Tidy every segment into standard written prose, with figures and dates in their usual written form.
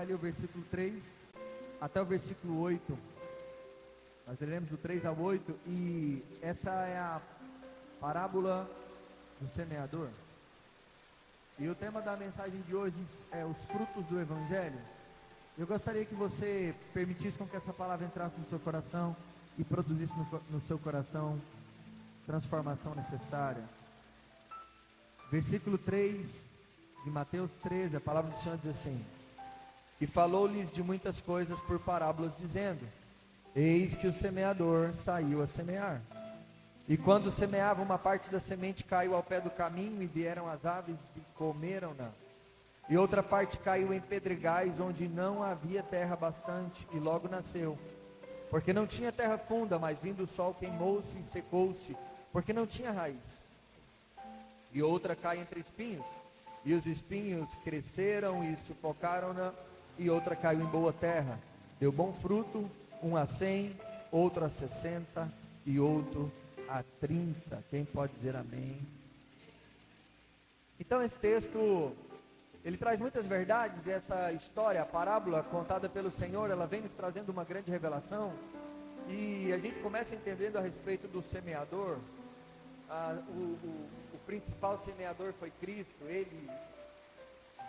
ali o versículo 3 até o versículo 8. Nós leremos do 3 ao 8 e essa é a parábola do semeador. E o tema da mensagem de hoje é os frutos do Evangelho. Eu gostaria que você permitisse com que essa palavra entrasse no seu coração e produzisse no seu coração transformação necessária. Versículo 3 de Mateus 13, a palavra do Senhor diz assim: E falou-lhes de muitas coisas por parábolas, dizendo: Eis que o semeador saiu a semear. E quando semeava, uma parte da semente caiu ao pé do caminho, e vieram as aves e comeram-na. E outra parte caiu em pedregais, onde não havia terra bastante, e logo nasceu. Porque não tinha terra funda, mas vindo o sol queimou-se e secou-se, porque não tinha raiz. E outra cai entre espinhos, e os espinhos cresceram e sufocaram-na. E outra caiu em boa terra, deu bom fruto, um a 100, outro a 60 e outro a 30. Quem pode dizer amém? Então esse texto, ele traz muitas verdades, e essa história, a parábola contada pelo Senhor, ela vem nos trazendo uma grande revelação, e a gente começa entendendo a respeito do semeador. O principal semeador foi Cristo. Ele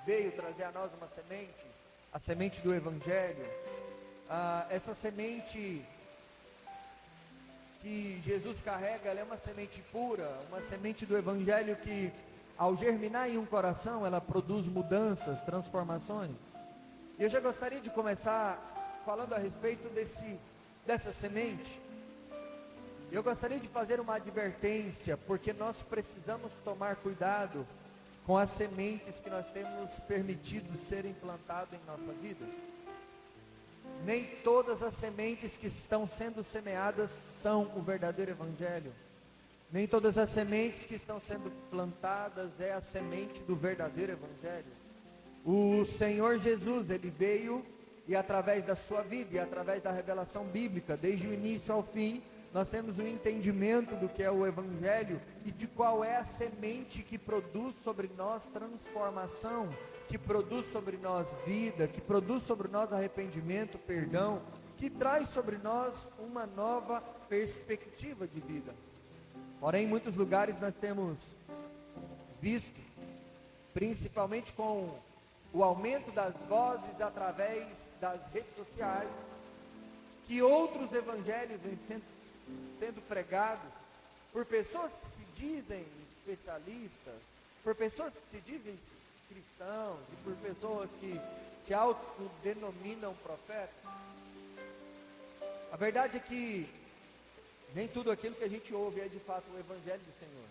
veio trazer a nós uma semente, a semente do Evangelho. Essa semente que Jesus carrega, ela é uma semente pura, uma semente do Evangelho que, ao germinar em um coração, ela produz mudanças, transformações. E eu já gostaria de começar falando a respeito dessa semente. Eu gostaria de fazer uma advertência, porque nós precisamos tomar cuidado com as sementes que nós temos permitido serem plantadas em nossa vida. Nem todas as sementes que estão sendo semeadas são o verdadeiro Evangelho. Nem todas as sementes que estão sendo plantadas é a semente do verdadeiro Evangelho. O Senhor Jesus, Ele veio, e através da sua vida, e através da revelação bíblica, desde o início ao fim, nós temos um entendimento do que é o Evangelho e de qual é a semente que produz sobre nós transformação, que produz sobre nós vida, que produz sobre nós arrependimento, perdão, que traz sobre nós uma nova perspectiva de vida. Porém, em muitos lugares nós temos visto, principalmente com o aumento das vozes através das redes sociais, que outros evangelhos vêm sendo pregados por pessoas que se dizem especialistas, por pessoas que se dizem cristãos e por pessoas que se autodenominam profetas. A verdade é que nem tudo aquilo que a gente ouve é de fato o Evangelho do Senhor.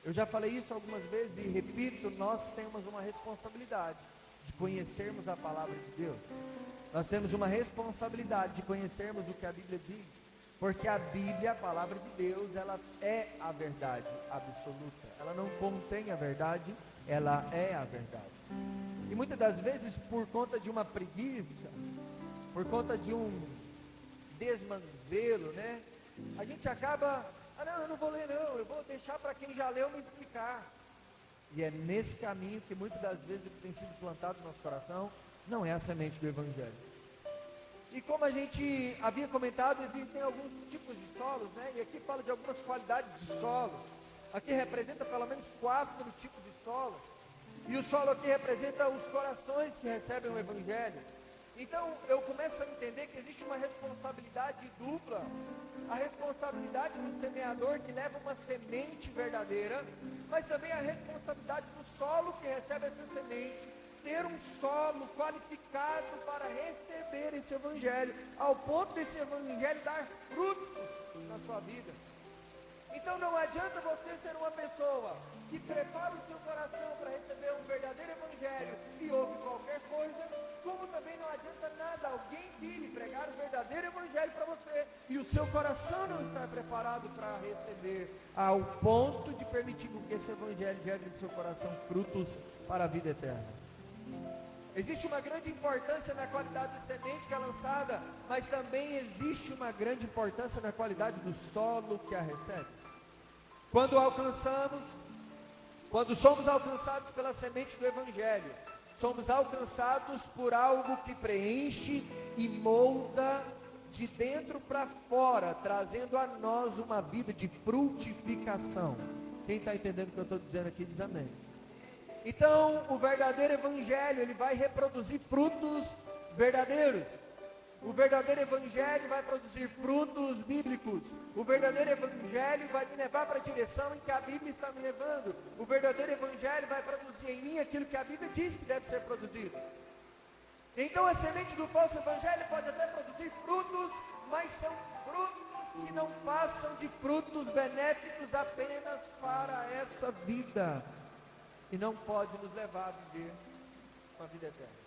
Eu já falei isso algumas vezes e repito, nós temos uma responsabilidade de conhecermos a palavra de Deus. Nós temos uma responsabilidade de conhecermos o que a Bíblia diz, porque a Bíblia, a palavra de Deus, ela é a verdade absoluta. Ela não contém a verdade, ela é a verdade. E muitas das vezes, por conta de uma preguiça, por conta de um desmanzelo, né? A gente acaba, não, eu não vou ler não, eu vou deixar para quem já leu me explicar. E é nesse caminho que muitas das vezes o que tem sido plantado no nosso coração não é a semente do Evangelho. E como a gente havia comentado, existem alguns tipos de solos, né? E aqui fala de algumas qualidades de solo. Aqui representa pelo menos 4 tipos de solo. E o solo aqui representa os corações que recebem o Evangelho. Então eu começo a entender que existe uma responsabilidade dupla. A responsabilidade do semeador que leva uma semente verdadeira, mas também a responsabilidade do solo que recebe essa semente, ter um solo qualificado para receber esse Evangelho, ao ponto desse Evangelho dar frutos na sua vida. Então não adianta você ser uma pessoa que prepara o seu coração para receber um verdadeiro Evangelho e ouve qualquer coisa, como também não adianta nada alguém vir e pregar o verdadeiro Evangelho para você e o seu coração não estar preparado para receber, ao ponto de permitir que esse Evangelho gere no seu coração frutos para a vida eterna. Existe uma grande importância na qualidade da semente que é lançada, mas também existe uma grande importância na qualidade do solo que a recebe. Quando somos alcançados pela semente do Evangelho, somos alcançados por algo que preenche e molda de dentro para fora, trazendo a nós uma vida de frutificação. Quem está entendendo o que eu estou dizendo aqui, diz amém. Então, o verdadeiro evangelho, ele vai reproduzir frutos verdadeiros. O verdadeiro evangelho vai produzir frutos bíblicos. O verdadeiro evangelho vai me levar para a direção em que a Bíblia está me levando. O verdadeiro evangelho vai produzir em mim aquilo que a Bíblia diz que deve ser produzido. Então a semente do falso evangelho pode até produzir frutos, mas são frutos que não passam de frutos benéficos apenas para essa vida. E não pode nos levar a viver uma vida eterna.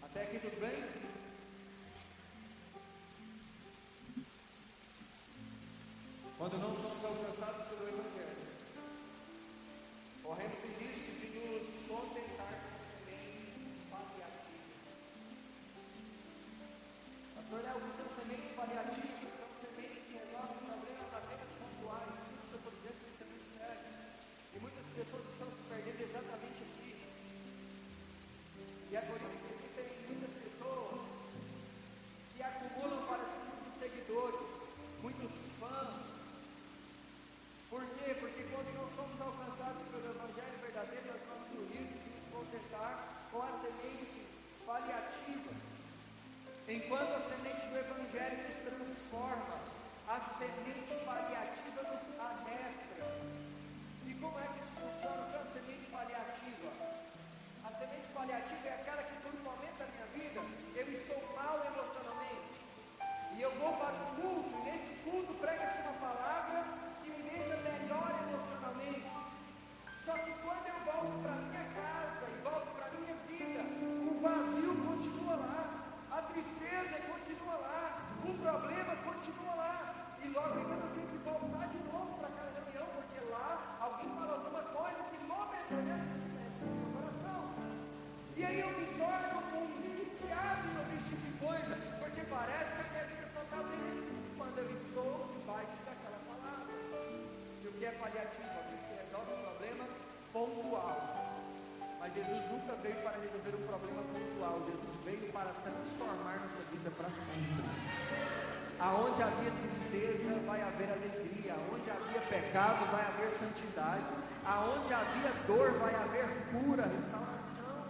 Até aqui tudo bem? Quando não somos alcançados pelo Evangelho, corremos o risco de nos contentar com sementes paliativas. Pastor Léo, muitas sementes paliativas são sementes que resolvem problemas apenas pontuais. Isso que eu estou dizendo que isso é muito sério. E muitas pessoas estão se perdendo exatamente aqui. E é por isso que existem muitas pessoas que acumulam para si muitos seguidores, muitos fãs. Por quê? Porque quando não somos alcançados pelo Evangelho verdadeiro, nós vamos no risco de nos contentar com a semente paliativa. Enquanto a semente do Evangelho nos transforma, a semente paliativa nos adestra. E como é que isso funciona com a semente paliativa? A semente paliativa é aquela que por um momento da minha vida eu estou mal emocionalmente. E eu vou para o culto, e nesse culto prega-se uma palavra que me deixa melhor emocionalmente. Só que quando eu volto para minha casa e volto para minha vida, o vazio continua lá, a tristeza continua lá, o problema continua lá. E logo ainda eu tenho que voltar de novo para aquela reunião, porque lá alguém fala alguma coisa que momentaneamente mexe no meu coração. E aí eu me torno um viciado em ouvir esse tipo de coisa, porque parece que a minha vida só está bem quando eu estou debaixo daquela palavra. E o que é paliativo? Aquilo que resolve um problema pontual. Mas Jesus nunca veio para resolver um problema pontual. Jesus veio para transformar nossa vida para sempre. Aonde havia tristeza, vai haver alegria. Aonde havia pecado, vai haver santidade. Aonde havia dor, vai haver cura, restauração.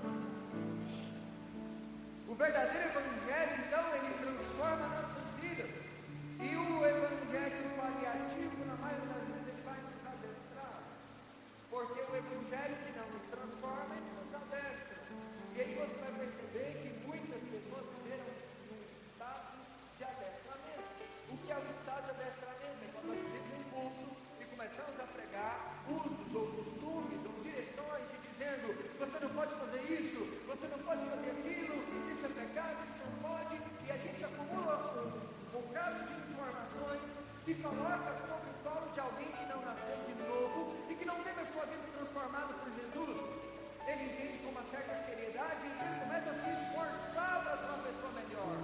O verdadeiro evangelho, então, ele transforma nossas vidas. E o evangelho paliativo, na maioria das vezes, ele vai nos adestrar. Porque o evangelho que não nos transforma, ele nos adestra. E aí você vai perceber que muitas pessoas viveram num estado de adestramento. O que é o estado de adestramento? É quando nós vivemos um culto e começamos a pregar usos ou costumes ou direções e dizendo: você não pode fazer isso, você não pode fazer aquilo, isso é pecado, isso não pode. E a gente acumula um bocado de informações e coloca sobre o colo de alguém que não nasceu de novo e que não teve a sua vida transformada por Jesus. Ele entende com uma certa seriedade e ele começa a se esforçar para ser uma pessoa melhor.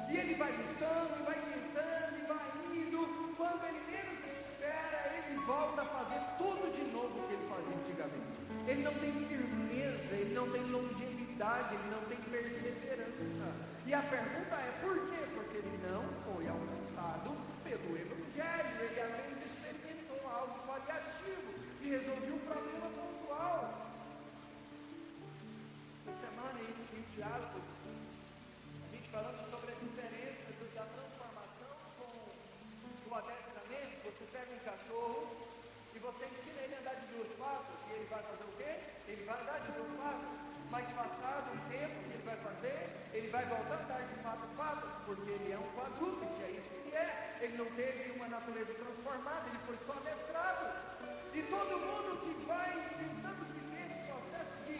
E ele vai lutando, e vai tentando, e vai indo. Quando ele menos espera, ele volta a fazer tudo de novo que ele fazia antigamente. Ele não tem firmeza, ele não tem longevidade, ele não tem perseverança. E a pergunta é por quê? Porque ele não foi alcançado pelo Evangelho. Ele apenas experimentou algo paliativo e resolveu um problema pontual. Essa semana aí no diálogo, a gente falando sobre a diferença da transformação com o adestramento. Você pega um cachorro e você ensina ele a andar de duas patas, e ele vai fazer o quê? Ele vai andar de duas patas. Mas passado um tempo, o que ele vai fazer? Ele vai voltar a andar de quatro patas, porque ele é um quadrúpede, é isso que é. Ele não teve uma natureza transformada, ele foi só adestrado. E todo mundo que vai tentando viver esse processo de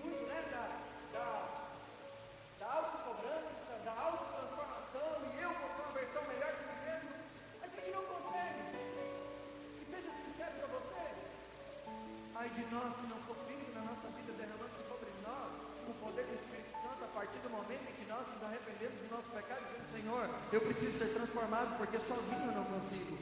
muito, né, da autocobrança, de nós se não for Cristo na nossa vida derramando sobre nós o poder do Espírito Santo, a partir do momento em que nós nos arrependemos do nosso pecado, dizendo: Senhor, eu preciso ser transformado, porque sozinho eu não consigo.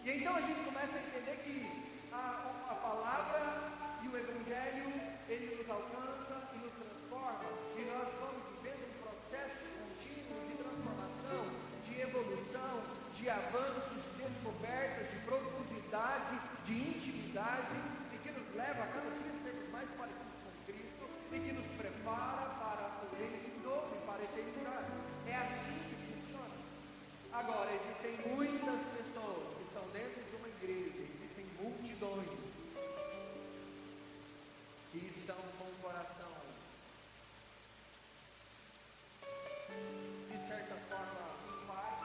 E então a gente começa a entender que a palavra e o Evangelho, ele nos alcança e nos transforma, e nós vamos vivendo um processo contínuo de transformação, de evolução, de avanços, de descobertas, de profundidade, de intimidade, e que nos leva a cada dia a sermos mais parecidos com Cristo, e que nos prepara para o reino de novo e para a eternidade. É assim que funciona. Agora, existem muitas pessoas que estão dentro de uma igreja, existem multidões que estão com o coração, de certa forma, em paz,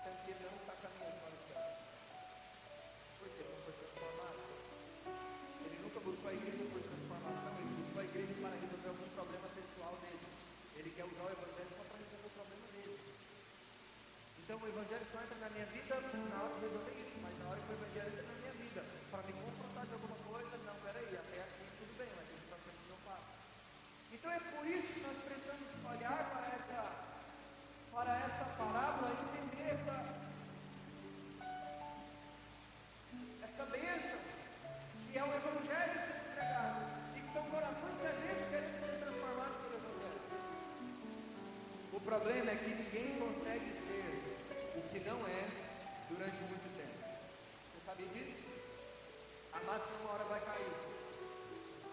sendo que não está caminhando para o céu. Por quê? Não foi transformado. Ele nunca buscou a igreja por transformação, ele buscou a igreja para resolver algum problema pessoal dele. Ele quer usar o Evangelho só para resolver o problema dele. Então o Evangelho só entra na minha vida na hora de resolver isso, mas na hora que o Evangelho entra na minha vida, para me confrontar de alguma coisa, não, peraí, até aqui tudo bem, mas isso para frente não passa. Então é por isso que nós precisamos olhar para essa parábola e entender essa bênção, que é o Evangelho sendo entregado, e que são corações sedentos querendo ser transformados pelo Evangelho. O problema é que ninguém consegue ser o que não é durante muito tempo. Você sabe disso? A máscara uma hora vai cair.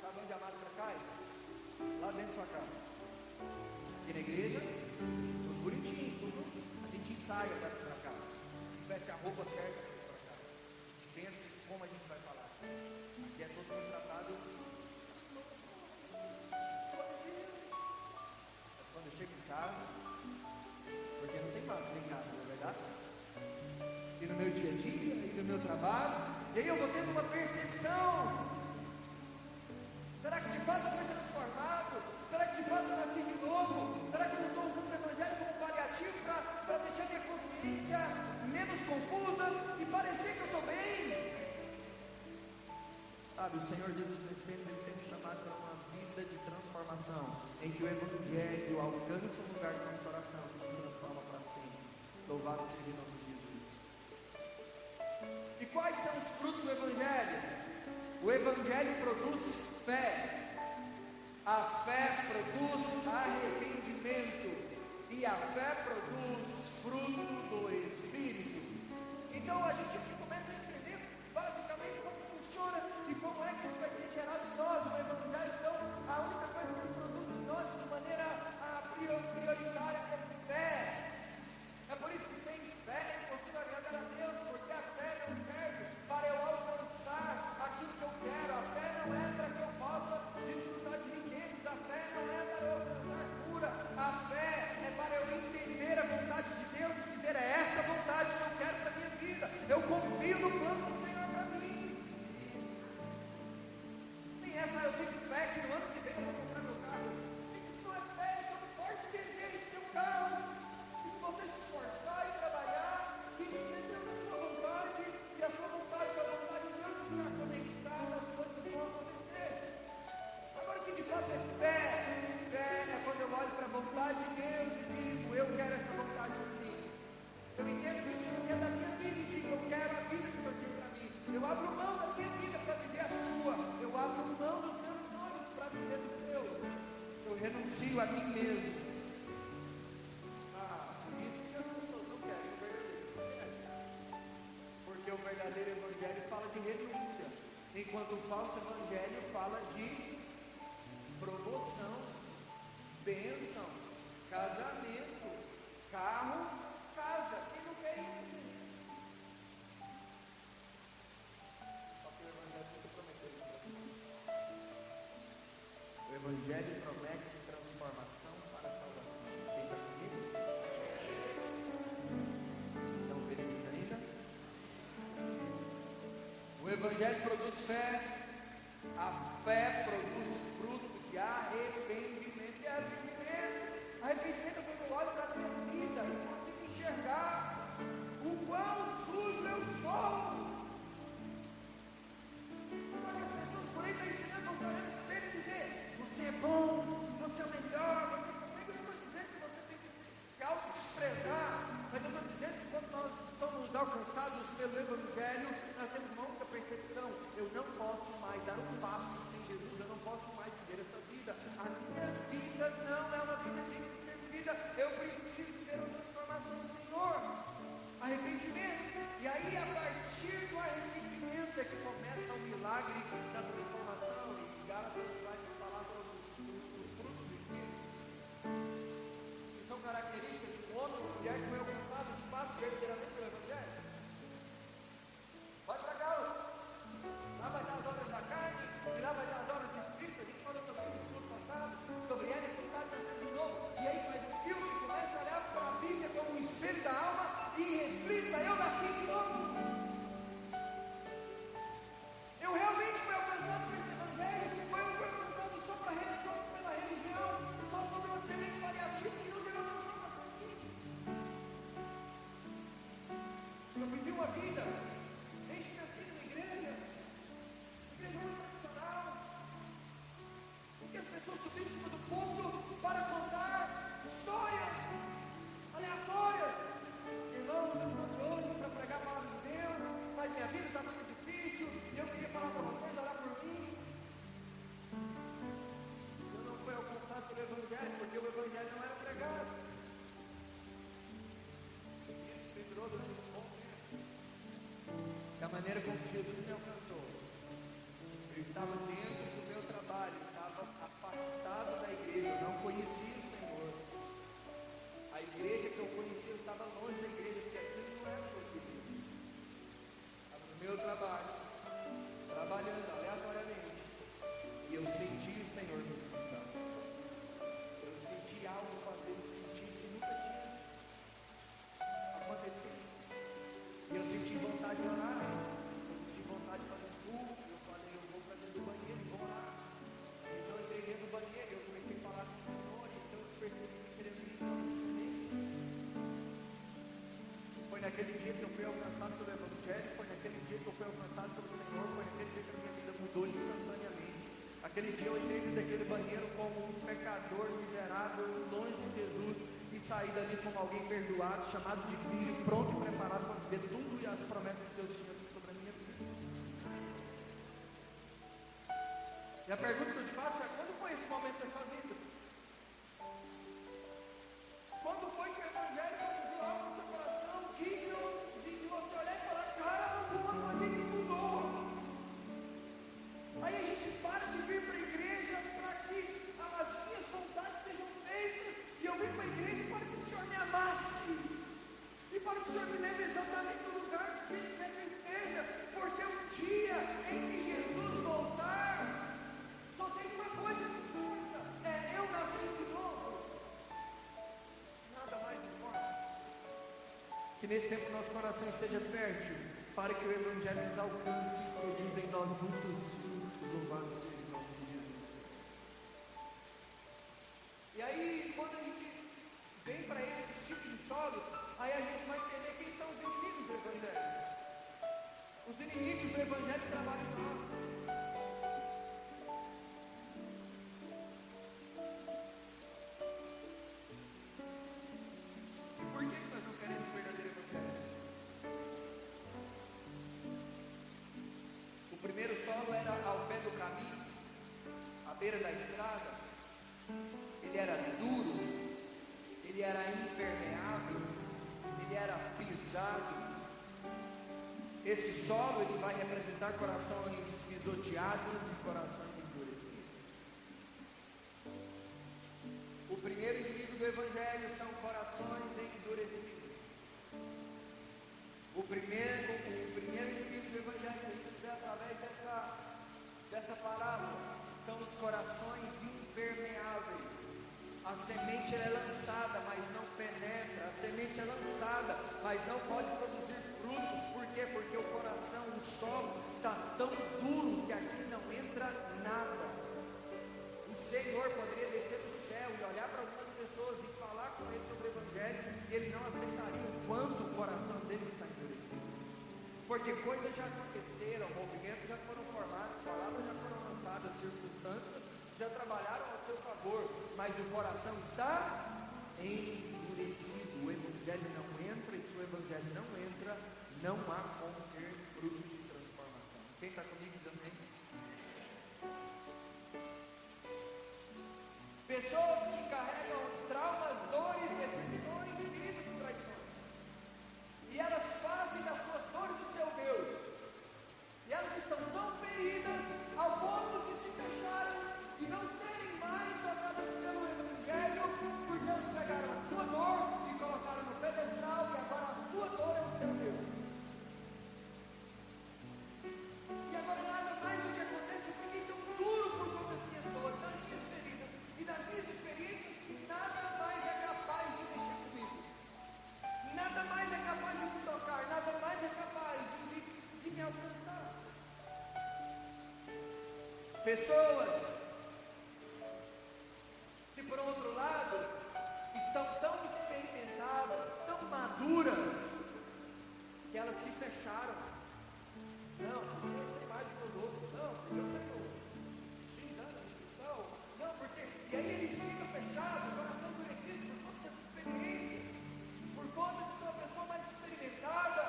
Sabe onde a máscara cai? Lá dentro da sua casa. Aqui na igreja, tudo bonitinho, tudo. A gente ensaia para ir para casa. A gente veste a roupa certa para ir para casa. A gente pensa como a gente vai falar. Aqui é todo mundo tratado. Mas quando eu chego em casa, porque não tem máscara em casa, não é verdade? E no meu dia a dia, e no meu trabalho, e aí eu vou tendo uma percepção. Será que de fato eu fui transformado? Será que de fato eu nasci de novo? Será que eu não estou usando o Evangelho como paliativo para deixar minha consciência menos confusa e parecer que eu estou bem? Sabe, o Senhor Jesus nesse tempo, ele tem me chamado para uma vida de transformação, em que o Evangelho alcança um lugar no nosso coração e se transforma para sempre. Louvado seja o nome de Jesus. E quais são os frutos do Evangelho? O Evangelho produz fé. A fé produz arrependimento. E a fé produz fruto do Espírito. Então a gente aqui começa a entender basicamente como funciona e como é que isso vai ser gerado em nós. O Evangelho, então, a única coisa que ele produz em nós de maneira prioritária é fé. É por isso que sem fé é impossível agradar a Deus, porque a fé não serve para eu alcançar aquilo que eu quero. A fé não é para que eu possa desfrutar de riquezas. A fé não é para eu alcançar cura. A fé é para eu entender a vontade de Deus e dizer: é essa vontade que eu quero para a minha vida. Eu confio no plano do Senhor para mim. Tem essa, eu tenho fé que no ano que vem eu vou comprar meu carro. Isso não é fé, isso é um forte desejo de ter um carro. E se você se esforçar e trabalhar e entender a sua vontade, e a sua vontade e a vontade de Deus estar conectada, as coisas vão acontecer. Agora, o que de fato é fé? Fé é quando eu olho para a vontade de Deus e digo: eu quero essa vontade para mim. Eu entendo que o Senhor quer da minha vida e digo: eu quero a vida que o Senhor tem para mim. Eu abro mão da minha vida para viver a sua. Eu abro mão dos meus sonhos para viver os seus. Eu renuncio a mim mesmo. Por isso que as pessoas não querem o verdadeiro evangelho. Porque o verdadeiro evangelho fala de renúncia, enquanto o falso evangelho fala de promoção, bênção, casamento, carro, casa. Quem não quer isso? Só que o Evangelho nunca prometeu isso para mim. O Evangelho promete transformação para a salvação. Quem está comigo? Estão felizes ainda? O Evangelho produz fé. A fé produz fruto de arrependimento. E arrependimento é quando eu olho para a minha vida e consigo enxergar o quão maneira como Jesus me alcançou. Eu estava dentro do meu trabalho, estava afastado da igreja, eu não conhecia o Senhor. A igreja que eu conhecia, eu estava longe da igreja, porque aquilo não era o que eu queria. Estava no meu trabalho, trabalhando aleatoriamente, e eu senti o Senhor me visitando. Eu senti algo fazendo sentido que nunca tinha acontecido. E eu senti vontade de orar, eu senti vontade de fazer culto. Eu falei, eu vou para dentro do banheiro e vou orar. Então eu entrei dentro do banheiro, eu comecei a falar com o Senhor, então eu percebi que querendo ir também. Foi naquele dia que eu fui alcançado pelo Evangelho, foi naquele dia que eu fui alcançado pelo Senhor, foi naquele dia que a minha vida mudou instantaneamente. Aquele dia eu entrei dentro daquele banheiro como um pecador miserável, longe de Jesus, e saí dali como alguém perdoado, chamado de filho, pronto e preparado para viver tudo e as promessas que Deus tinha sobre a minha vida. E a pergunta que eu te faço é: quando foi esse momento da sua vida? Quando foi que o Evangelho produziu algo no seu coração digno de você olhar e falar, cara, alguma coisa que mudou? Aí a gente para de vir para a igreja para que as minhas vontades sejam feitas, e eu venho para a igreja para que o Senhor me amasse, e para que o Senhor me leve exatamente no lugar que Ele quer que eu esteja, porque um dia em que Jesus voltar, só tem uma coisa que importa, é eu nascer de novo, nada mais importa. Que nesse tempo nosso coração esteja fértil, para que o Evangelho nos alcance e produza em nós muitos frutos. Louvado seja o nome de Jesus. E aí, quando a gente vem para esse tipo de solo, aí a gente vai entender quem são os inimigos do Evangelho. Os inimigos do Evangelho trabalham em nós. E por que nós não queremos o verdadeiro Evangelho? O primeiro solo era ao pé do caminho, à beira da estrada. Ele era duro, ele era impermeável, ele era pisado. Esse solo ele vai representar corações pisoteados e corações endurecidos. O primeiro inimigo do Evangelho são corações endurecidos. O primeiro inimigo do Evangelho que a gente vê através dessa parábola são os corações impermeáveis. A semente é lançada, mas não penetra. A semente é lançada, mas não pode produzir frutos. Por quê? Porque o coração, o solo, está tão duro que aqui não entra nada. O Senhor poderia descer do céu e olhar para algumas pessoas e falar com eles sobre o Evangelho, e eles não aceitariam enquanto o coração deles está endurecido. Porque coisas já aconteceram, movimentos já foram formados, palavras já foram lançadas, circunstâncias já trabalharam ao seu favor, mas o coração está endurecido. O Evangelho não entra, e se o Evangelho não entra, não há como ter frutos de transformação. Quem está comigo diz amém? Pessoas que carregam traumas, dores, decepções, feridas e traições, e elas fazem das suas dores o seu Deus, e elas estão tão feridas ao ponto de se fecharem e não serem mais tocadas pelo Evangelho, porque elas pegaram a sua dor e colocaram no pedestal, e agora a sua dor é o seu Deus. E agora nada mais do que acontece, eu fiquei tão duro por conta das minhas dores, das minhas feridas e das minhas experiências, que nada mais é capaz de mexer comigo. Nada mais é capaz de me tocar, nada mais é capaz de me alcançar. Pessoas que, por outro lado, estão tão experimentadas, tão maduras, que elas se fecharam. Não, eu sei mais do que os outros. Não, porque eu tenho X anos de cristão. Não, porque... E aí eles ficam fechados, coração endurecido por conta dessa experiência, por conta de ser uma pessoa mais experimentada.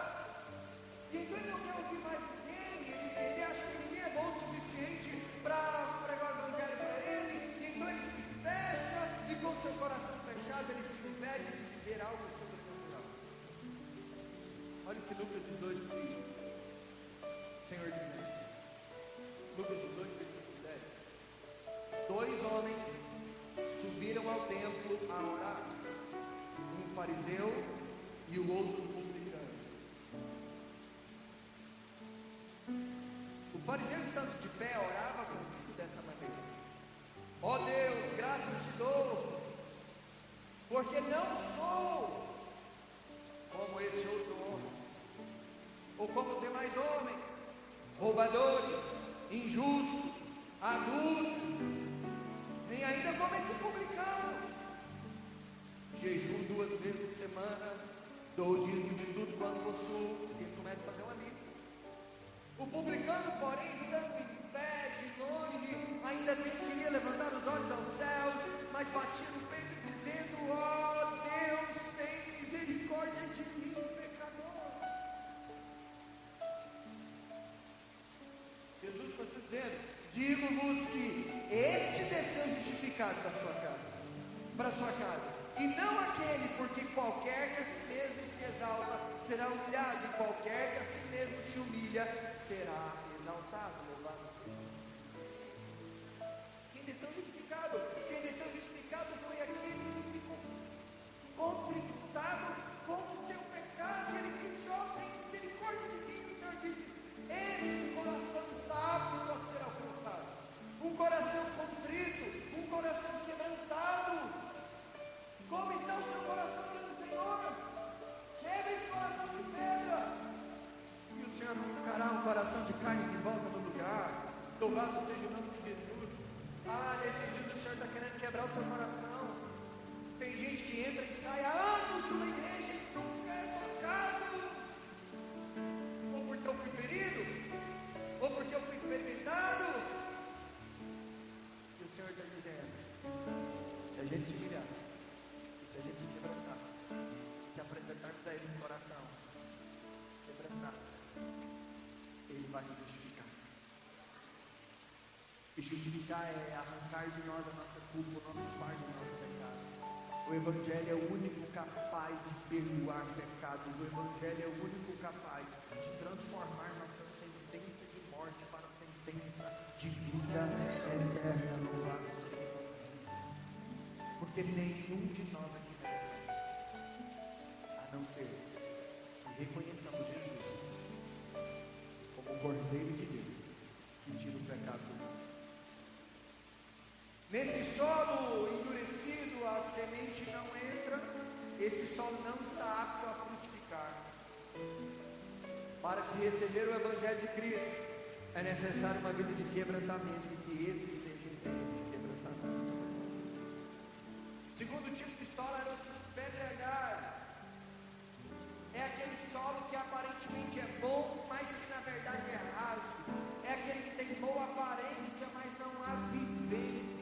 E então ele não quer ouvir mais ninguém, ele acha que ninguém é bom o suficiente para pregar o Evangelho para ele, e então ele se fecha, e com seu coração fechado, ele se impede de viver algo sobrenatural. Olha o que Lucas 18 diz. Senhor dizendo, Lucas 18, versículo 10, 2 homens subiram ao templo a orar, um fariseu e o outro publicano. O fariseu, estando de pé, orava consigo dessa maneira: ó Deus, graças te dou, porque não sou como esse outro homem, ou como demais homens, roubadores, injustos, adúlteros, nem ainda como esse publicano. Jejum 2 vezes por semana, dou o dízimo de tudo quanto possuo. E ele começa a fazer uma lista. O publicano, porém, estando em pé, de longe, ainda nem queria levantar os olhos aos céus, mas batia no peito dizendo: ó Deus, tem misericórdia de mim, pecador. Jesus está dizendo: digo-vos que este desceu justificado da sua casa, para a sua casa, e não aquele, porque qualquer que a si mesmo se exalta será humilhado, e qualquer que a si mesmo se humilha será exaltado. Louvado seja. Quem desceu justificado foi aquele que ficou contristado com o seu pecado. Ele disse: ó, tem misericórdia de mim. O Senhor disse: esse coração sábio pode ser alcançado, um coração contrito, um coração quebrantado. Como está o seu coração diante do Senhor? Quebre esse coração de pedra, e o Senhor colocará um coração de carne de volta no lugar. Louvado seja o nome de Jesus. Nesses dias o Senhor está querendo quebrar o seu coração. Tem gente que entra e sai há anos de uma igreja e nunca é tocado, ou porque eu fui ferido, ou porque eu fui experimentado. E o Senhor está dizendo: se a gente se humilhar, se a gente se quebrantar, se apresentarmos a Ele no coração quebrantado, Ele vai nos justificar. E justificar é arrancar de nós a nossa culpa, o nosso fardo, o nosso pecado. O Evangelho é o único capaz de perdoar pecados. O Evangelho é o único capaz de transformar nossa sentença de morte para a sentença de vida eterna. Louvado seja. Porque nenhum de nós aqui merece, a não ser que reconheçamos Jesus como o Cordeiro de Deus que tira o pecado do mundo. Nesse solo endurecido a semente não entra, esse solo não está apto a frutificar. Para se receber o Evangelho de Cristo, é necessário uma vida de quebrantamento, e que esse seja o tempo de quebrantamento. Segundo tipo de solo era o pedregalho. É aquele solo que aparentemente é bom, mas que na verdade é raso. É aquele que tem boa aparência, mas não há vivência.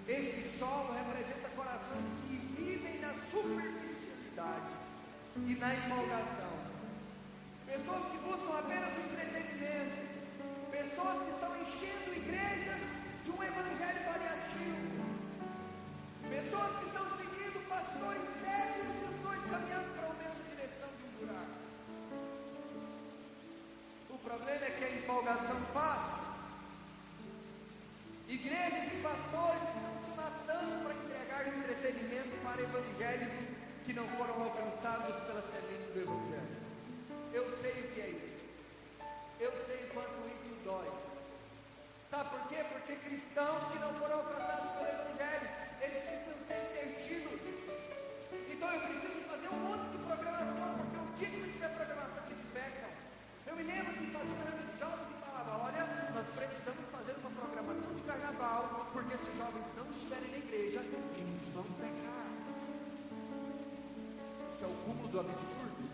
Esse solo representa corações que vivem na superficialidade e na empolgação. Pessoas que buscam apenas o entretenimento. Pessoas que estão enchendo igrejas de um evangelho paliativo. Pessoas que estão seguindo pastores sérios e os dois caminhando para a mesma direção de um buraco. O problema é que a empolgação passa. Igrejas e pastores estão se matando para entregar entretenimento para evangélicos que não foram alcançados pela semente do Evangelho. Eu sei o que é isso. Eu sei quanto isso dói. Sabe por quê? Porque cristãos que não foram alcançados pelo Evangelho, eles precisam ser intertidos. Então eu preciso fazer um monte de programação, porque o dia que não tiver programação, eles pecam. Eu me lembro de fazer uma reunião de jovens e falava: olha, nós precisamos fazer uma programação de carnaval, porque se os jovens não estiverem na igreja, eles vão pecar. Isso é o cúmulo do absurdo.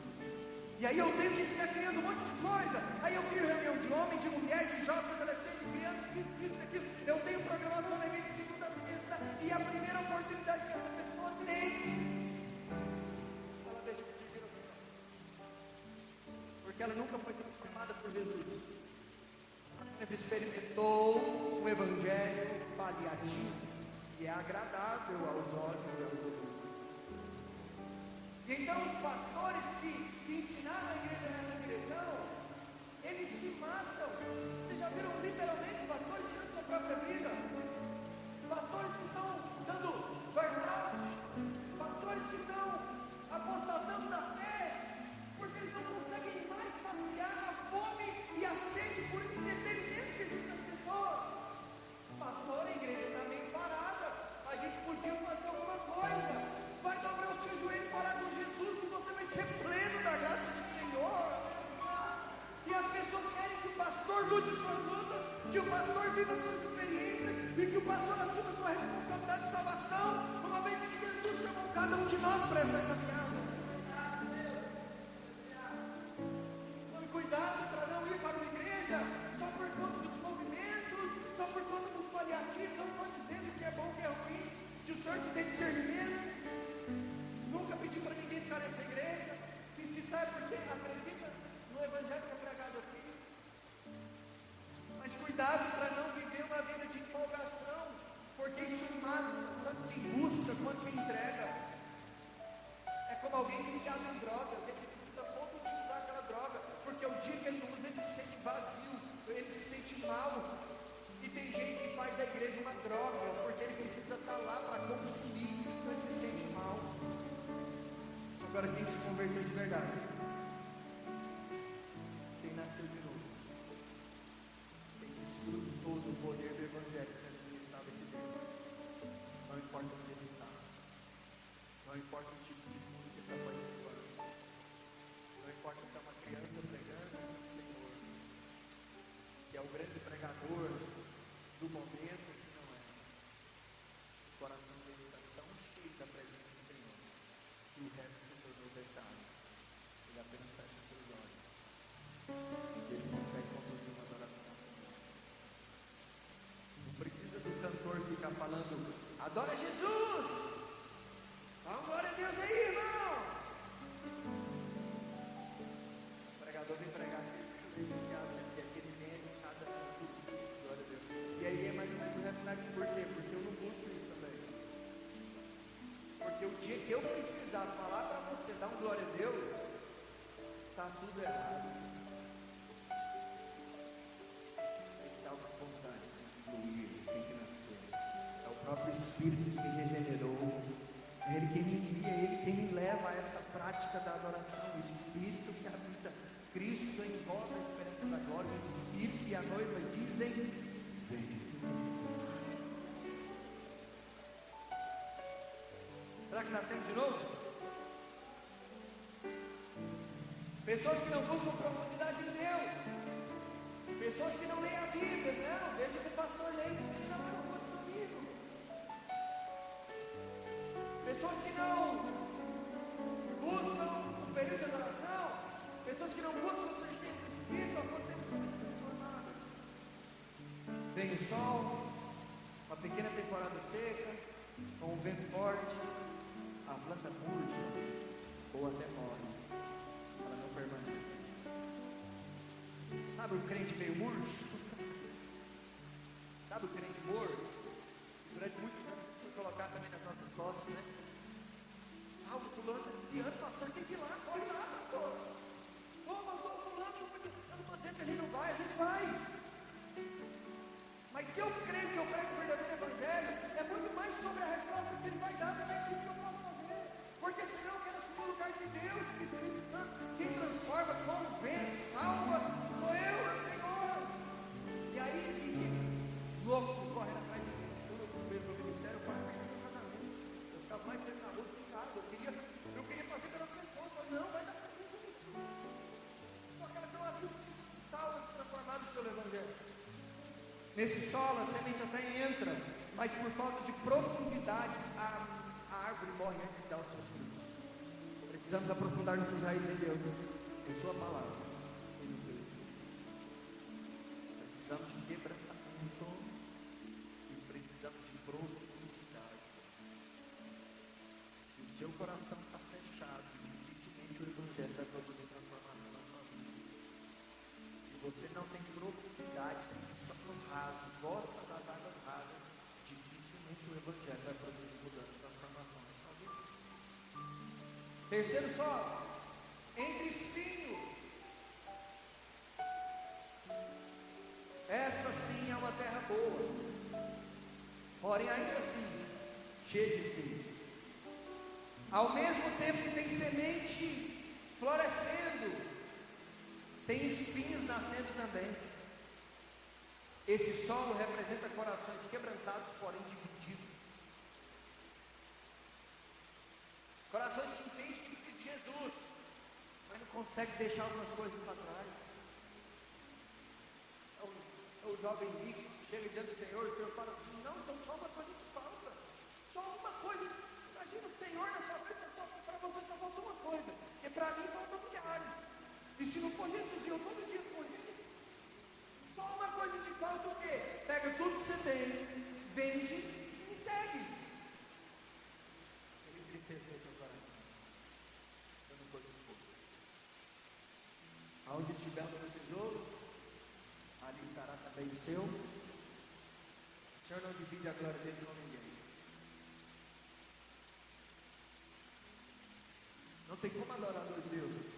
E aí eu tenho que ficar criando um monte de coisa. Aí eu crio reunião de homens, de mulheres, de jovens, adolescentes, de crianças, isso, aquilo. Eu tenho programação na igreja de segunda a sexta, e a primeira oportunidade que essa pessoa tem, ela deixa de servir ao Senhor, porque ela nunca foi transformada por Jesus. Ela experimentou um evangelho paliativo, que é agradável aos olhos e aos ouvidos. E então os pastores que ensinaram a igreja nessa direção, eles se matam. Vocês já viram literalmente pastores tirando sua própria vida? Pastores que estão dando burnout, pastores que estão apostatando da fé, porque eles não conseguem mais saciar a fome e a sede por entretenimento que existe nas pessoas. Pastor, a igreja está meio parada, a gente podia fazer alguma coisa. Vai dobrar o seu joelho e falar com Jesus que você vai ser pleno da graça do Senhor. E as pessoas querem que o pastor lute suas lutas, que o pastor viva suas experiências e que o pastor assuma sua responsabilidade de salvação, uma vez que Jesus chamou cada um de nós para essa caminhada. Tome cuidado para não ir para uma igreja só por conta dos movimentos, só por conta dos paliativos. Eu não estou dizendo que é bom, que é ruim, que o Senhor te dê discernimento. Nunca pedi para ninguém ficar nessa igreja. E se está é porque acredita no evangelho que é pregado aqui. Mas cuidado para não viver uma vida de empolgação, porque isso mata tanto quem busca quanto quem entrega. É como alguém viciado em droga, ele precisa utilizar aquela droga, porque o dia que ele usa, ele se sente vazio, ele se sente mal. E tem gente que faz da igreja uma droga, porque ele precisa estar lá para consumir, então ele se sente mal. Agora quem se converteu de verdade, quem nasceu de novo, quem desfruta todo o poder do Evangelho sendo ministrado aqui dentro, não importa onde ele está, não importa o tipo de mundo que está participando, não importa se é uma criança pregando, se é o Senhor, se é o grande pregador do momento, se não é. O coração dele está tão cheio da presença do Senhor que o resto se tornou verdade. Ele apenas fecha os seus olhos e ele consegue conduzir uma adoração ao Senhor. Não precisa do cantor ficar falando: adora Jesus! Dá uma glória a Deus aí, irmão! O pregador vem pregar aquele meme, cada glória a Deus. E aí é mais ou menos o reflexo, por quê? Porque eu não busco isso também. Porque o dia que eu precisar falar para você dar um glória a Deus, está tudo errado. Tem que ser algo espontâneo, fluir, tem que nascer. É o próprio Espírito que me regenerou. É Ele quem me guia, é Ele quem me leva a essa prática da adoração. O Espírito que habita Cristo em vós, a esperança da glória. O Espírito e a noiva dizem: vem. Será que nascemos de novo? Pessoas que não buscam profundidade em Deus, pessoas que não leem a Bíblia, não, deixa que o pastor leia e ensina para o outro comigo. Pessoas que não buscam um período de adoração, pessoas que não buscam ser cheios do Espírito, a ponto de serem transformadas. Vem o sol, uma pequena temporada seca, com um vento forte, a planta murcha ou até morre, ela não permanece. Sabe o crente meio murcho? Sabe o crente morto? Durante muitos anos isso foi colocado também nas nossas costas, né? O fulano está desviando, pastor, tem que ir lá, corre lá, pastor. Mas o fulano, eu não estou dizendo que a gente não vai, a gente vai. Mas se eu creio que eu prego o verdadeiro evangelho, é muito mais sobre a resposta que ele vai dar do que aquilo que eu posso fazer. Porque senão eu quero assumir o lugar de Deus, do Espírito Santo. Quem transforma, convence, salva, sou eu, meu Senhor. E aí, louco, correndo atrás de mim. Quando eu fui para o ministério, eu quase perdi meu casamento. Eu ficava mais tempo na rua do que em casa. Eu queria fazer pelas pessoas, mas não, vai dar para tudo. Só aquela que eu havia salvas, transformadas pelo evangelho. Nesse solo a semente até entra, mas por falta de profundidade a árvore morre antes de dar os seus frutos. Precisamos aprofundar nossas raízes em Deus, em Sua palavra e no seu Espírito. Precisamos de quebrantamento e precisamos de profundidade. Se o seu coração está fechado, dificilmente o Evangelho vai produzir transformação na sua vida. Se você não tem profundidade, raso, gosta das águas rasas, dificilmente o Evangelho vai produzir mudança e transformação na sua vida. Terceiro solo, entre espinhos. porém ainda assim, cheio de espinhos. Ao mesmo tempo que tem semente florescendo, tem espinhos nascendo também. Esse solo representa corações quebrantados, porém divididos. Corações que entendem que precisa de Jesus, mas não conseguem deixar algumas coisas para trás. O jovem rico chega diante do Senhor, e o Senhor fala assim: não, então só uma coisa que falta. Só uma coisa. Imagina o Senhor na sua vida, para você só falta uma coisa. Porque para mim faltam milhares. E se não for Jesus, eu todo dia for Jesus. Só uma coisa te falta, o quê? Pega tudo que você tem, vende e me segue. Ele entristeceu seu coração. Eu não estou disposto. Aonde estiver o meu tesouro, ali estará também o seu. O Senhor não divide a glória dele com ninguém. Não tem como adorar dois deuses.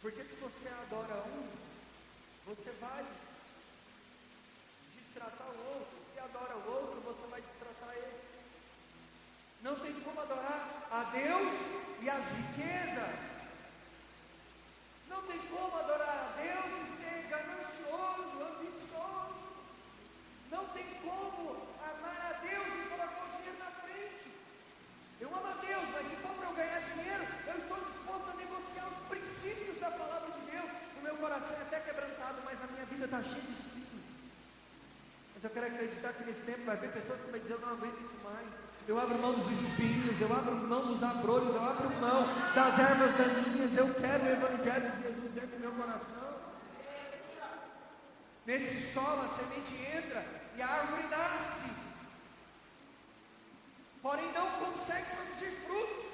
Porque se você adora um, você vai destratar o outro. Se adora o outro, você vai destratar ele. Não tem como adorar a Deus e as riquezas. Não tem como adorar a Deus e ser ganancioso, ambicioso. Não tem como amar a Deus e colocar o dinheiro na frente. Eu amo a Deus, mas se for para eu ganhar dinheiro, eu estou disposto a negociar os princípios da palavra de Deus. O meu coração é até quebrantado, mas a minha vida está cheia de espinhos. Mas eu quero acreditar que nesse tempo vai haver pessoas que vão dizer: eu não aguento isso mais. Eu abro mão dos espinhos, eu abro mão dos abrolhos, eu abro mão das ervas daninhas. Eu quero o Evangelho de Jesus dentro do meu coração. Nesse solo a semente entra e a árvore nasce, porém não consegue produzir frutos.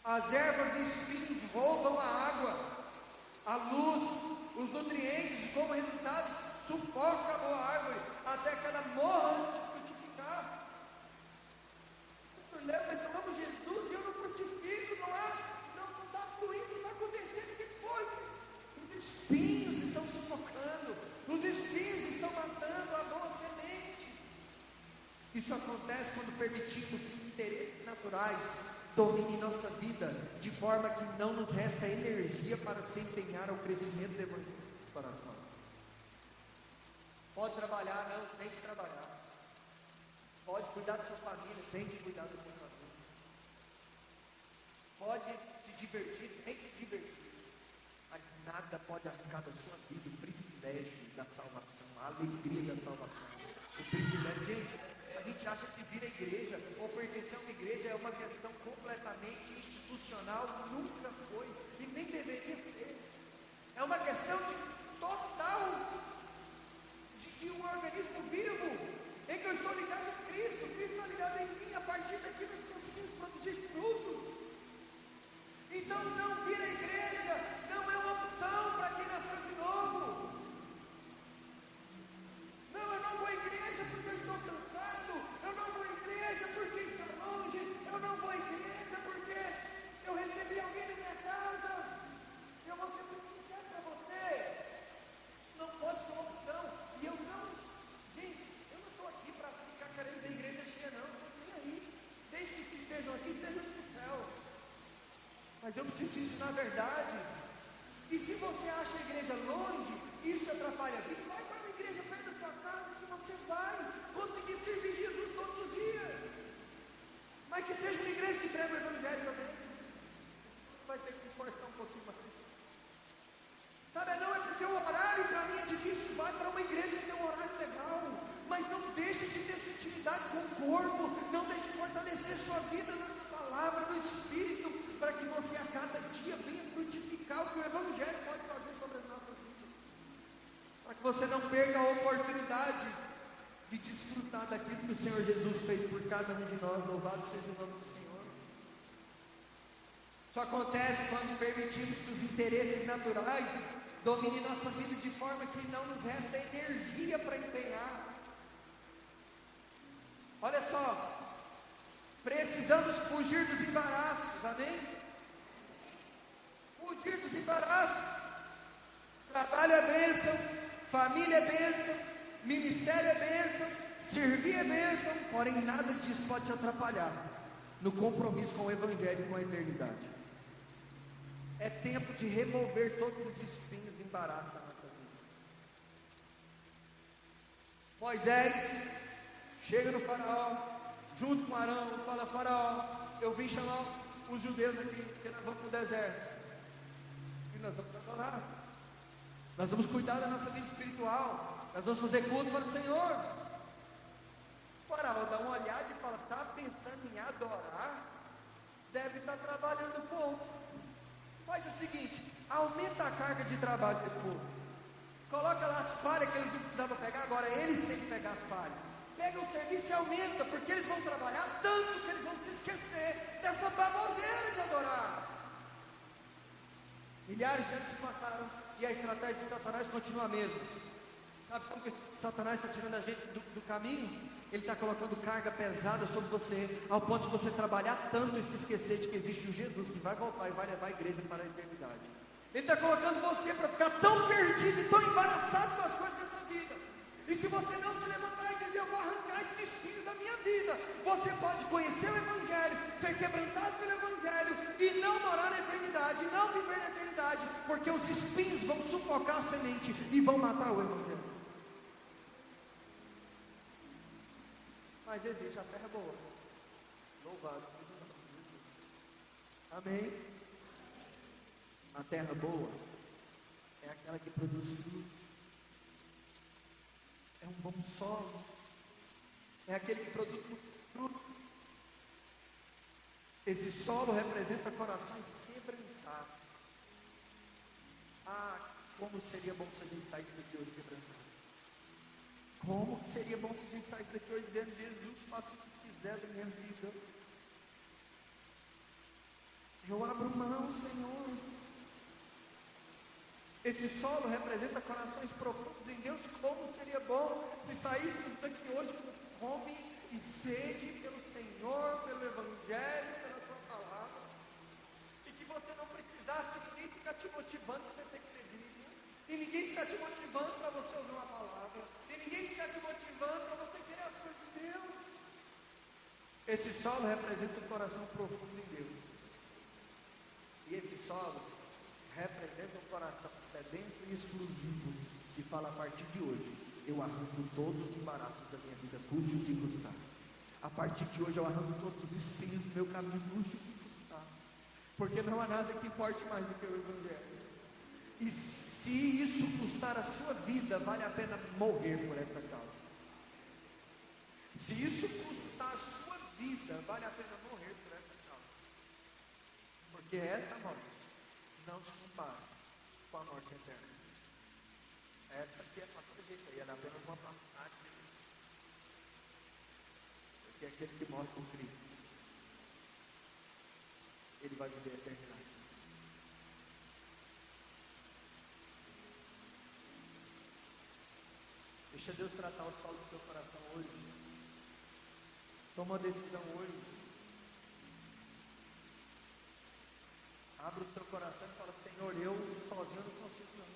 As ervas e espinhos roubam a água, a luz, os nutrientes, e como resultado sufoca a boa árvore até que ela morra antes de frutificar. Mas eu amo Jesus e eu não frutifico, não está fluindo, não está acontecendo. O que foi? Os espinhos estão sufocando, os espinhos estão matando a boa semente. Isso acontece quando permitimos que interesses naturais dominem nossa vida, de forma que não nos resta energia para se empenhar ao crescimento do Evangelho do coração. Pode trabalhar, não, tem que trabalhar. Pode cuidar da sua família, tem que cuidar da sua família. Pode se divertir, tem que se divertir. Mas nada pode arrancar da sua vida o privilégio da salvação, a alegria da salvação. O privilégio, gente, a gente acha que vir à igreja ou pertencer a uma igreja é uma questão completamente institucional, nunca foi e nem deveria ser. É uma questão de total de um organismo vivo, em que eu estou ligado em Cristo está ligado em mim. A partir daqui nós conseguimos produzir frutos. Então não vir à igreja não é uma opção para quem nasceu de novo. Não, eu não vou à igreja porque eu estou cansado, eu não vou à igreja porque está longe, eu não vou à igreja porque eu recebi alguém na minha casa. Eu vou ser muito sincero para você, não pode ser uma opção. E eu não, gente, eu não estou aqui para ficar querendo ver a igreja cheia, não estou nem aí. Desde que estejam aqui, estejam no céu. Mas eu preciso te ensinar a verdade. E se você acha a igreja longe, isso atrapalha a vida, vai para uma igreja perto da sua casa, que você vai conseguir servir Jesus todos os dias. Mas que seja uma igreja que prega o Evangelho também. Vai ter que se esforçar um pouquinho mais. Sabe, não é porque o horário para mim é difícil, vai para uma igreja que tem um horário legal, mas não deixe de ter sua intimidade com o corpo, não deixe de fortalecer sua vida na palavra, no Espírito, para que você a cada dia venha frutificar o que o Evangelho pode fazer sobre as nossas vidas, para que você não perca a oportunidade de desfrutar daquilo que o Senhor Jesus fez por cada um de nós. Louvado seja o nome do Senhor. Isso acontece quando permitimos que os interesses naturais domine nossa vida de forma que não nos resta energia para empenhar. Olha só, precisamos fugir dos embaraços, amém? Fugir dos embaraços. Trabalho é bênção, família é bênção, ministério é bênção, servir é bênção, porém nada disso pode te atrapalhar no compromisso com o Evangelho e com a eternidade. É tempo de remover todos os espinhos e embaraços da nossa vida. Moisés chega no faraó, junto com Arão, fala: faraó, eu vim chamar os judeus aqui, porque nós vamos para o deserto. E nós vamos adorar. Nós vamos cuidar da nossa vida espiritual. Nós vamos fazer culto para o Senhor. O faraó dá uma olhada e fala: está pensando em adorar? Deve estar trabalhando pouco. Faz o seguinte, aumenta a carga de trabalho desse povo. Coloca lá as palhas que eles não precisavam pegar, agora eles têm que pegar as palhas. Pega o serviço e aumenta, porque eles vão trabalhar tanto que eles vão se esquecer dessa baboseira de adorar. Milhares de anos se passaram e a estratégia de Satanás continua a mesma. Sabe como que Satanás está tirando a gente do caminho? Ele está colocando carga pesada sobre você, ao ponto de você trabalhar tanto e se esquecer de que existe um Jesus que vai voltar e vai levar a igreja para a eternidade. Ele está colocando você para ficar tão perdido e tão embaraçado com as coisas dessa vida. E se você não se levantar e dizer: eu vou arrancar esse espinho da minha vida, você pode conhecer o Evangelho, ser quebrantado pelo Evangelho e não morar na eternidade, não viver na eternidade, porque os espinhos vão sufocar a semente e vão matar o Evangelho. Mas existe a terra boa. Louvado seja o nome de Jesus. Amém? A terra boa é aquela que produz frutos. É um bom solo. É aquele que produz fruto. Esse solo representa corações quebrantados. Ah, como seria bom se a gente saísse daqui hoje quebrantado. Como seria bom se a gente saísse daqui hoje dizendo: Jesus, faça o que quiser da minha vida. Eu abro mão, Senhor. Esse solo representa corações profundos em Deus. Como seria bom se saíssemos daqui hoje com fome e sede pelo Senhor, pelo Evangelho, pela sua palavra. E que você não precisasse de ninguém ficar te motivando para você ter que ter Bíblia. E ninguém ficar te motivando para você ouvir uma palavra. E ninguém ficar te motivando para você querer as coisas de Deus. Esse solo representa um coração profundo em Deus. E esse solo representa um coração sedento e exclusivo, que fala: a partir de hoje eu arranco todos os embaraços da minha vida, custe o que custar. A partir de hoje eu arranco todos os espinhos do meu caminho, custe o que custar. Porque não há nada que importe mais do que o Evangelho. E se isso custar a sua vida, vale a pena morrer por essa causa. Se isso custar a sua vida, vale a pena morrer por essa causa. Porque essa morte não se compara com a morte eterna. Essa aqui é passageira, e ela é apenas uma passagem. Porque aquele que morre com Cristo, ele vai viver a eternidade. Deixa Deus tratar os solos do seu coração hoje. Toma uma decisão hoje. Abre o seu coração e fala: Senhor, eu sozinho não consigo não.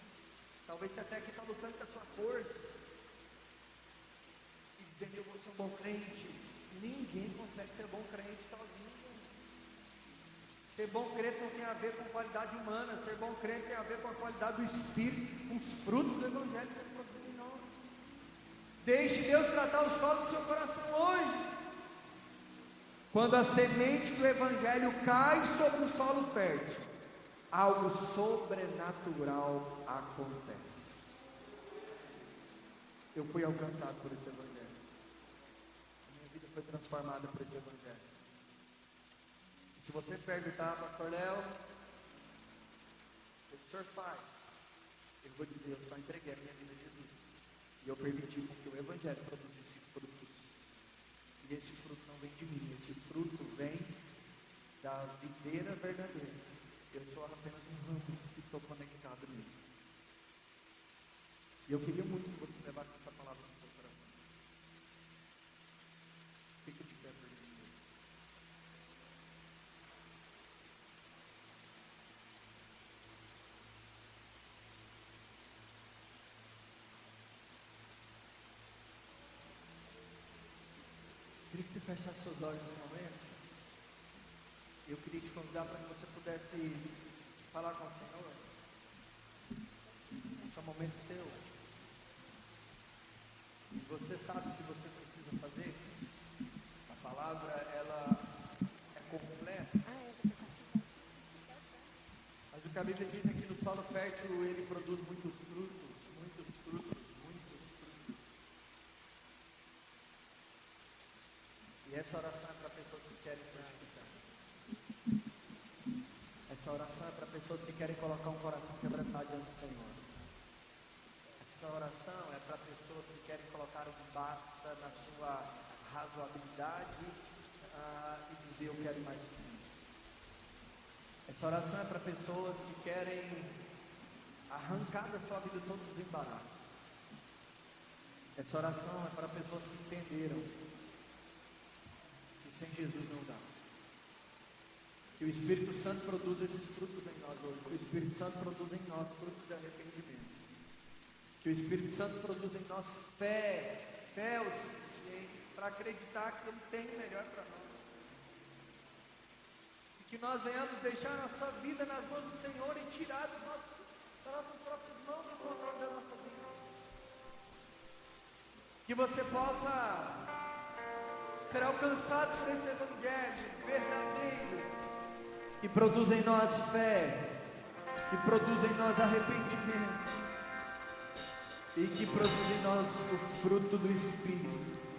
Talvez você até aqui está lutando com a sua força. E dizendo: eu vou ser um bom crente. Ninguém consegue ser bom crente sozinho. Ser bom crente não tem a ver com qualidade humana. Ser bom crente tem a ver com a qualidade do Espírito, com os frutos do Evangelho que ele produz em nós. Deixe Deus tratar o solo do seu coração hoje. Quando a semente do Evangelho cai sobre um solo fértil, algo sobrenatural acontece. Eu fui alcançado por esse Evangelho. A minha vida foi transformada por esse Evangelho. E se você perguntar: Pastor Léo, o que o senhor faz? Eu vou dizer: eu só entreguei a minha vida a Jesus. E eu permiti com que o Evangelho produzisse frutos. E esse fruto não vem de mim, esse fruto vem da videira verdadeira. Eu sou apenas um ramo que estou conectado nele. E eu queria muito que você levasse essa palavra no seu coração. Fica de pé por mim. você fechar seus olhos nesse momento, eu queria te convidar para que você pudesse falar com o Senhor. Esse é um momento seu. E você sabe o que você precisa fazer. A palavra, ela é completa. Mas o que a Bíblia diz é que no solo fértil ele produz muitos frutos, muitos frutos, muitos frutos. E essa oração é para pessoas que querem frutificar. Essa oração é para pessoas que querem colocar um coração quebrantado diante do Senhor. Essa oração é para pessoas que querem colocar um basta na sua razoabilidade e dizer eu quero mais que isso. Essa oração é para pessoas que querem arrancar da sua vida todos os embaraços. Essa oração é para pessoas que entenderam que sem Jesus não dá. Que o Espírito Santo produz esses frutos em nós hoje. Que o Espírito Santo produz em nós frutos de arrependimento. Que o Espírito Santo produz em nós fé o suficiente para acreditar que Ele tem o melhor para nós. E que nós venhamos deixar nossa vida nas mãos do Senhor e tirar das nossas próprias mãos o controle da nossa vida. Que você possa ser alcançado por esse Evangelho verdadeiro, que produz em nós fé, que produz em nós arrependimento, e que produz em nós o fruto do Espírito.